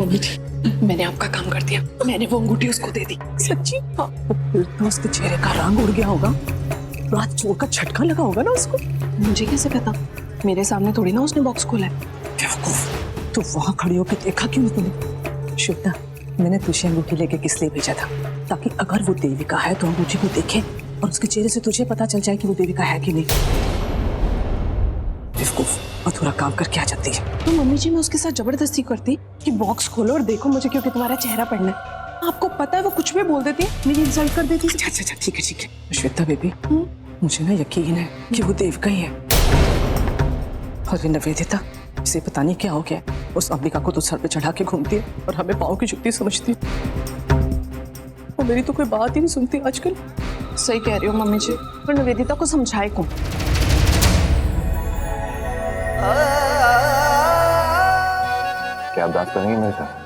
Mummy जी, मैंने आपका काम कर दिया। मैंने वो अंगूठी उसको दे दी। सच्ची? हाँ। फिर तो उसके चेहरे का रंग उड़ गया होगा, रात चोर का झटका लगा होगा ना उसको। मुझे कैसे पता? मेरे सामने थोड़ी ना उसने बॉक्स खोला है। बेवकूफ, तो वहां खड़ी होकर देखा क्यों नहीं तूने? श्वेता, मैंने तुझे अंगूठी लेके किस लिए भेजा था? ताकि अगर वो देविका है तो अंगूठी को देखे और उसके चेहरे से तुझे पता चल जाए कि वो देविका है कि नहीं। बेवकूफ, अधूरा काम करके आ जाती है। तो मम्मी जी, मैं उसके साथ जबरदस्ती करती कि बॉक्स खोलो और देखो मुझे, क्योंकि तुम्हारा चेहरा पढ़ना है। आपको पता है वो कुछ भी बोल देती है, मेरी इंसल्ट कर देती है। अच्छा, ठीक है। श्वेता बेबी, मुझे ना यकीन है कि वो देविका ही है। और ये निवेदिता, इसे पता नहीं क्या हो गया, उस अंबिका को तो सर पे चढ़ा के घूमती है और हमें पाँव की जुत्ती समझती है। और मेरी तो कोई बात ही नहीं सुनती आजकल। सही कह रही हो मम्मी जी, पर निवेदिता को समझाए कौन? क्या आप डांस करेंगे मेरे साथ?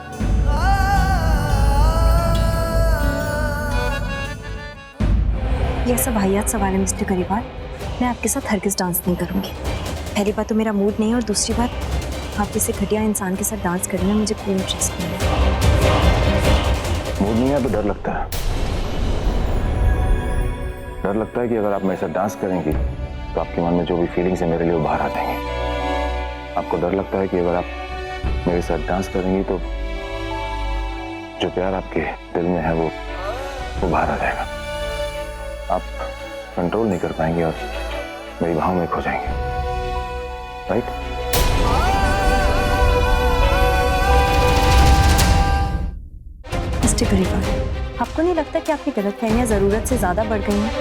ये सब वाहियात सवाल है मिस्टर गरीबाल। मैं आपके साथ हरगिज़ डांस नहीं करूंगी। पहली बात तो मेरा मूड नहीं है, और दूसरी बात आप जैसे घटिया इंसान के साथ डांस करने में मुझे कोई इंटरेस्ट नहीं है। मूड नहीं है तो डर लगता है। डर लगता है कि अगर आप मेरे साथ डांस करेंगी तो आपके मन में जो भी फीलिंग्स है मेरे लिए वो बाहर आ जाएंगी। आपको डर लगता है कि अगर आप मेरे साथ डांस करेंगी तो जो प्यार आपके दिल में है वो बाहर आ जाएगा। आप कंट्रोल नहीं कर पाएंगे और मेरी बाहों में खो जाएंगे, राइट? मिस्टर गरीबाल, आपको नहीं लगता कि आपकी गलतफहमियां ज़रूरत से ज़्यादा बढ़ गई हैं?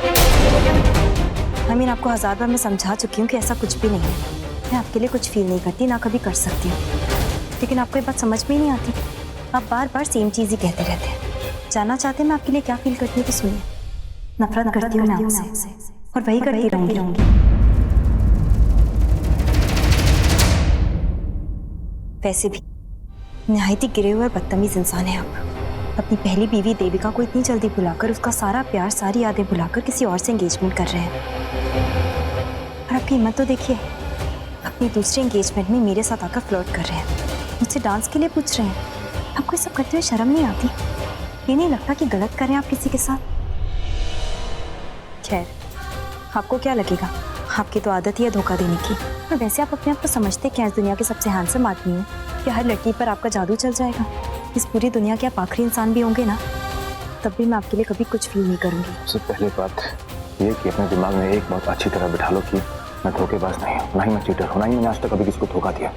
आपको 1000 बार मैं समझा चुकी हूँ कि ऐसा कुछ भी नहीं है। मैं आपके लिए कुछ फील नहीं करती, ना कभी कर सकती हूँ, लेकिन आपको ये बात समझ में ही नहीं आती। आप बार बार सेम चीज़ ही कहते रहते हैं। जानना चाहते हैं मैं आपके लिए क्या फील करती हूँ तो सुनिए। नफरत करती हूँ मैं आपसे, और वही करती रहूंगी। वैसे भी निहायती गिरे हुए और बदतमीज इंसान है आप। अपनी पहली बीवी देविका को इतनी जल्दी बुलाकर, उसका सारा प्यार, सारी यादें भुलाकर किसी और से एंगेजमेंट कर रहे हैं। और आपकी हिम्मत तो देखिए, अपनी दूसरे एंगेजमेंट में मेरे साथ आकर फ्लर्ट कर रहे हैं, मुझसे डांस के लिए पूछ रहे हैं। आपको ये सब करते हुए शर्म नहीं आती? ये नहीं लगता कि गलत कर रहे हैं आप किसी के साथ? खैर, आपको क्या लगेगा, आपकी तो आदत ही है धोखा देने की। और वैसे आप अपने आप को समझते क्या इस दुनिया के सबसे हैंडसम आदमी हैं कि हर लड़की पर आपका जादू चल जाएगा? इस पूरी दुनिया के आप आखिरी इंसान भी होंगे ना, तब भी मैं आपके लिए कभी कुछ फील नहीं करूंगी। सबसे पहले बात ये कि अपने दिमाग में एक बात अच्छी तरह बिठा लो कि मैं धोखेबाज नहीं हूँ, ना ही मैं चीटर हूँ, ना ही मैंने आज तक कभी किसी को धोखा दिया।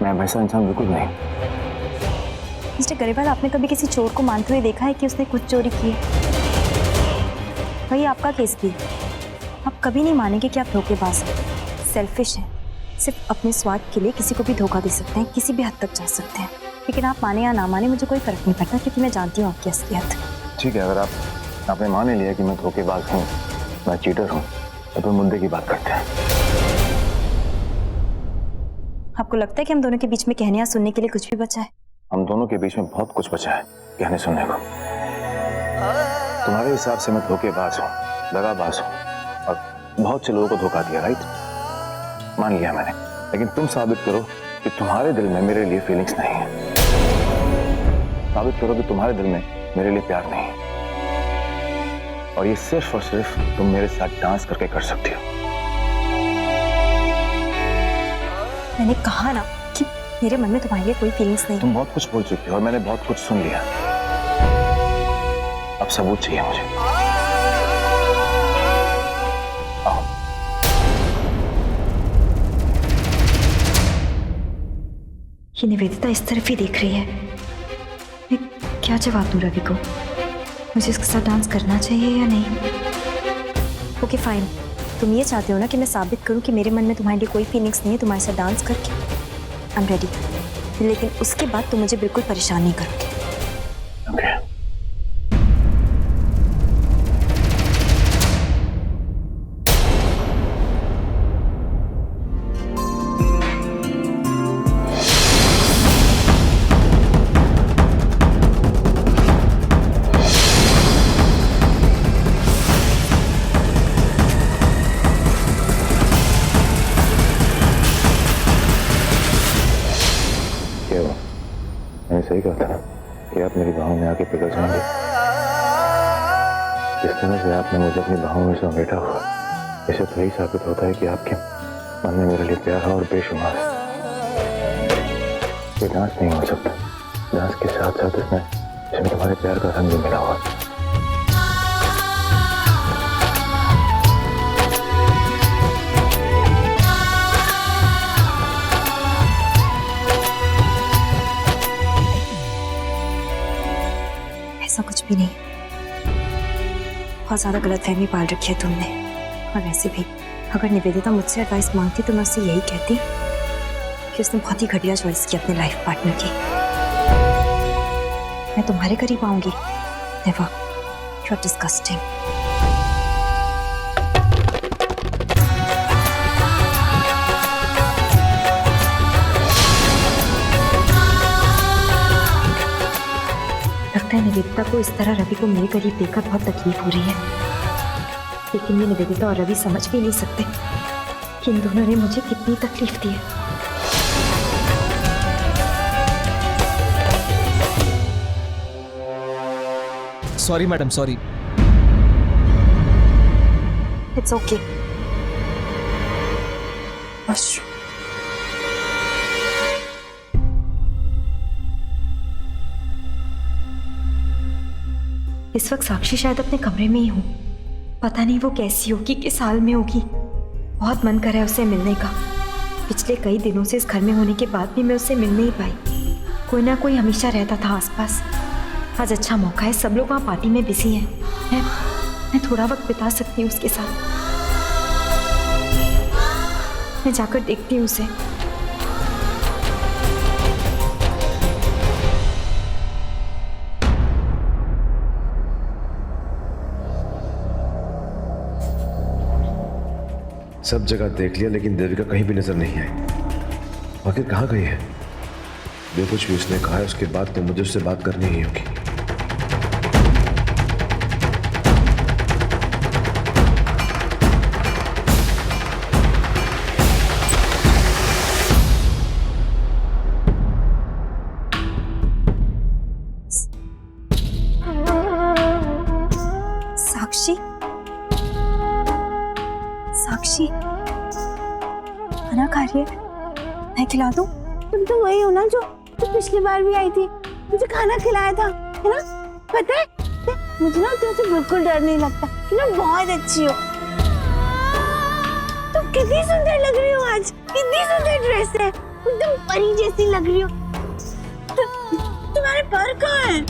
मैं वैसा इंसान बिल्कुल नहीं। मिस्टर गरीबाल, आपने कभी किसी चोर को मानते हुए देखा है कि उसने कुछ चोरी की है? वही आपका केस भी है। आप कभी नहीं मानेंगे कि आप धोखेबाज हैं, सेल्फिश हैं, सिर्फ अपने स्वार्थ के लिए किसी को भी धोखा दे सकते हैं, किसी भी हद तक जा सकते हैं। लेकिन आप माने या ना माने, मुझे कोई फर्क नहीं पड़ता, क्योंकि मैं जानती हूँ आपकी असलियत। ठीक है, अगर आपने मान लिया कि मैं धोखेबाज हूँ, मैं चीटर हूँ, तो फिर मुद्दे की बात करते हैं। आपको लगता है कि हम दोनों के बीच में कहने या सुनने के लिए कुछ भी बचा है? हम दोनों के बीच में बहुत कुछ बचा है कहने सुनने को। तुम्हारे हिसाब से मैं धोखेबाज हूँ, दगाबाज हूँ, और बहुत से लोगों को धोखा दिया, राइट? मान लिया मैंने, लेकिन तुम साबित करो कि तुम्हारे दिल में मेरे लिए फीलिंग्स नहीं है। साबित करो कि तुम्हारे दिल में मेरे लिए प्यार नहीं है, और ये सिर्फ और सिर्फ तुम मेरे साथ डांस करके कर सकती हो। मैंने कहा ना कि मेरे मन में तुम्हारे लिए कोई फीलिंग्स नहीं। तुम बहुत कुछ बोल चुकी हो और मैंने बहुत कुछ सुन लिया। अब सबूत चाहिए मुझे। आओ। ये निवेदिता इस तरफ ही देख रही है। मैं क्या जवाब दूं रवि को? मुझे इसके साथ डांस करना चाहिए या नहीं? ओके फाइन, तुम ये चाहते हो ना कि मैं साबित करूं कि मेरे मन में तुम्हारे लिए कोई फीलिंग्स नहीं है तुम्हारे साथ डांस करके। आई एम रेडी, लेकिन उसके बाद तुम मुझे बिल्कुल परेशान नहीं करोगे। Okay. क्या हुआ? क्या होता है कि आप मेरी बाहों में आके पिघल जाएंगे। जिस तरह से आपने मुझे अपनी बाहों में समेटा हुआ, इसे तो यही साबित होता है कि आपके मन में मेरे लिए प्यार है और बेशुमार है। ये डांस नहीं हो सकता। डांस के साथ साथ इसमें तुम्हारे प्यार का रंग भी मिला हुआ। ऐसा कुछ भी नहीं, बहुत ज्यादा गलतफहमी पाल रखी है तुमने। और वैसे भी अगर निवेदिता मुझसे एडवाइस मांगती तो मैं उससे यही कहती कि उसने बहुत ही घटिया चॉइस की अपने लाइफ पार्टनर की। मैं तुम्हारे करीब आऊंगी? नेवर। You are disgusting. लगता है निवेदिता को इस तरह रवि को मेरे करीब देखकर बहुत तकलीफ हो रही है, लेकिन ये निवेदिता और रवि समझ भी नहीं सकते कि इन दोनों ने मुझे कितनी तकलीफ दी है। Sorry madam, sorry. It's okay. बस इस वक्त साक्षी शायद अपने कमरे में ही हो। पता नहीं वो कैसी होगी, किस हाल में होगी। बहुत मन कर रहा है उससे मिलने का। पिछले कई दिनों से इस घर में होने के बाद भी मैं उससे मिल नहीं पाई। कोई ना कोई हमेशा रहता था आसपास। आज अच्छा मौका है, सब लोग वहाँ पार्टी में बिजी हैं। मैं थोड़ा वक्त बिता सकती हूँ उसके साथ। मैं जाकर देखती हूँ उसे। सब जगह देख लिया लेकिन देविका कहीं भी नजर नहीं आई। आखिर कहाँ गई है? जो कुछ भी उसने कहा है उसके बाद तो मुझे उससे बात करनी ही होगी। साक्षी, साक्षी खाना खा रही है? मैं खिला दूं? तुम तो वही हो ना जो पिछली बार भी आई थी, मुझे खाना खिलाया था, है ना? पता है मुझे ना तुमसे बिल्कुल डर नहीं लगता, तुम बहुत अच्छी हो। तुम कितनी सुंदर लग रही हो आज, कितनी सुंदर ड्रेस है, एकदम परी जैसी लग रही हो। तुम्हारे पर कहाँ है?